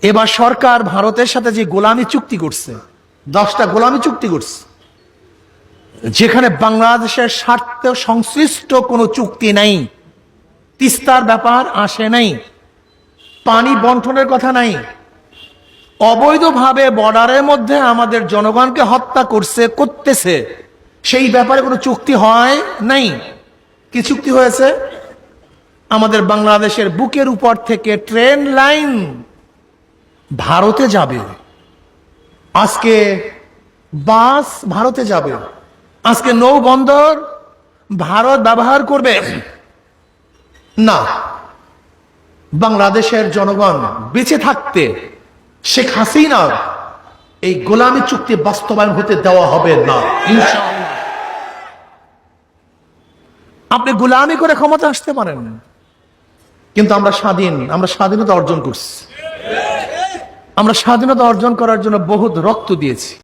এবার সরকার ভারতের সাথে যে গোলামি চুক্তি করছে, 10টা গোলামি চুক্তি করছে, যেখানে বাংলাদেশের স্বার্থ সংশ্লিষ্ট কোনো চুক্তি নাই। তিস্তার ব্যাপার আসে নাই, পানি বন্টনের কথা নাই, অবৈধভাবে বর্ডারের মধ্যে আমাদের জনগণকে হত্যা করতেছে, সেই ব্যাপারে কোনো চুক্তি হয় নাই। কি চুক্তি হয়েছে? আমাদের বাংলাদেশের বুকের উপর থেকে ট্রেন লাইন ভারতে যাবে, আজকে বাস ভারতে যাবে, আজকে নৌবন্দর ভারত ব্যবহার করবে না। বাংলাদেশের জনগণ বেঁচে থাকতে শেখ হাসিনার এই গোলামি চুক্তি বাস্তবায়ন হতে দেওয়া হবে না, ইনশাআল্লাহ। আপনি গোলামি করে ক্ষমতা আসতে পারেন, কিন্তু আমরা স্বাধীন, আমরা স্বাধীনতা অর্জন করছি। আমরা স্বাধীনতা অর্জন করার জন্য বহুত রক্ত দিয়েছি।